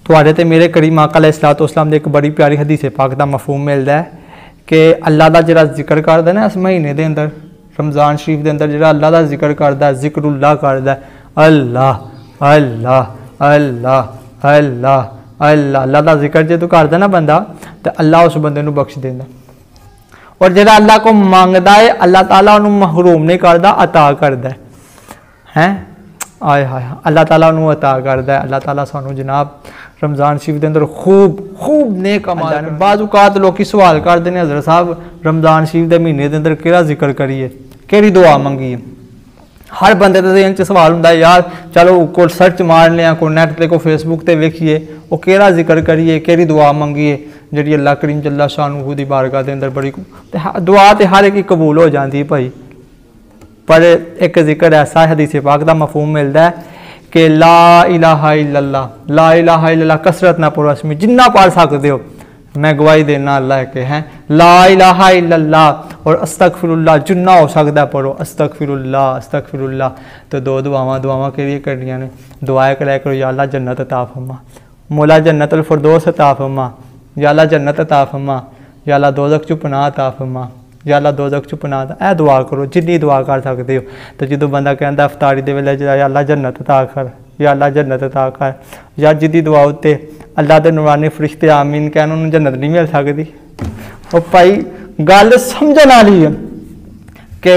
तुहाडे ते मेरे करीम आका अलैहिस्सलाम दे एक बड़ी प्यारी हदीस पाक दा मफहूम मिलदा है कि अल्लाह दा जिहड़ा जिक्र करदा ना इस महीने दे अंदर, रमज़ान शरीफ दे अंदर जिहड़ा अल्लाह दा जिक्र करदा, जिक्रुल्लाह करदा, अल्लाह अल्लाह अल्लाह अल्लाह अल्लाह, अल्लाह दा जिक्र जो करदा ना बंदा तो अल्लाह उस बंदे नूं बख्श देंदा। और जिहड़ा अल्लाह को मंगदा है अल्लाह ताला उन्होंने महरूम नहीं करता, अता करता है। आए हाय अल्लाह ताला उन्होंने अता करता है। अल्लाह ताला सानू जनाब रमज़ान शरीफ के अंदर खूब खूब नेक अमाल। बाज़ औकात लोग सवाल करते हैं हज़रत साहब रमज़ान शरीफ के महीने के अंदर केड़ा जिक्र करिए, केड़ी दुआ मंगीए। हर बंदे के ज़हन च सवाल होंदा है यार चलो को सर्च मार लिया, को नैट पर को फेसबुक पर वेखिए वो केड़ा जिक्र करिए, केड़ी दुआ मंगीए जी अल्लाह करीम जल्ला शानहू दी बारगाह के अंदर बड़ी दुआ तो हर एक कबूल हो जाती है भाई। पर एक जिक्र ऐसा हदीस पाक दा मफहूम मिलता है कि ला इलाहा इल्लल्लाह, ला इलाहा इल्लल्लाह कसरत ना पढ़ो, इसमें जिन्ना पढ़ सकते हो मैं गवाही देना अल्लाह के हैं, ला इलाहा इल्लल्लाह और अस्तगफिरुल्लाह जिन्ना हो सकता पढ़ो, अस्तगफिरुल्लाह अस्तगफिरुल्लाह। तो दो दुआवां केड़ियां करनियां ने, दुआएं कराया करो या अल्लाह जन्नत अता फरमा, मौला जन्नतुल फिरदौस अता फरमा, या अल्लाह जन्नत अता फरमा, या अल्लाह दोज़ख चों पनाह अता फरमा, या अल्लाह दोज़ख चों पनाह। ऐ दुआ करो जिन्नी दुआ कर सकते हो। तो जो बंदा कहता अफतारी दे वेले या अल्लाह जन्नत अता कर, या अल्लाह जन्नत अता कर, या जिदी दुआ उत्ते अल्लाह दे नूरानी फरिश्ते आमीन कहन उन्हें जन्नत नहीं मिल सकती। और भाई गल समझने वाली है कि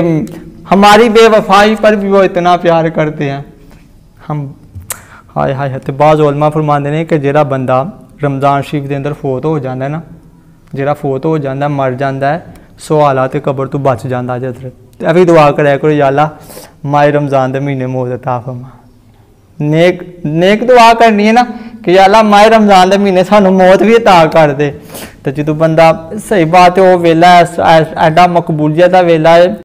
हमारी बेवफाई पर भी वो इतना प्यार करते हैं हम। हाय हाय तो बाज़ उलमा फरमाते हैं कि जिहड़ा बंदा रमज़ान शरीफ के अंदर फोत हो जाता है ना, जिहड़ा फोत हो जाता है मर जाता है सवालात कबर तो बच जाता है हज़रत। अभी दुआ कराया करो या अल्लाह माए रमज़ान के महीने मौत अता फरमा। नेक दुआ करनी है ना कि या अल्लाह माए रमज़ान के महीने सानू मौत भी अता कर दे। तो जो बंदा सही बात है वो वेला एडा मकबूलियत का वेला है।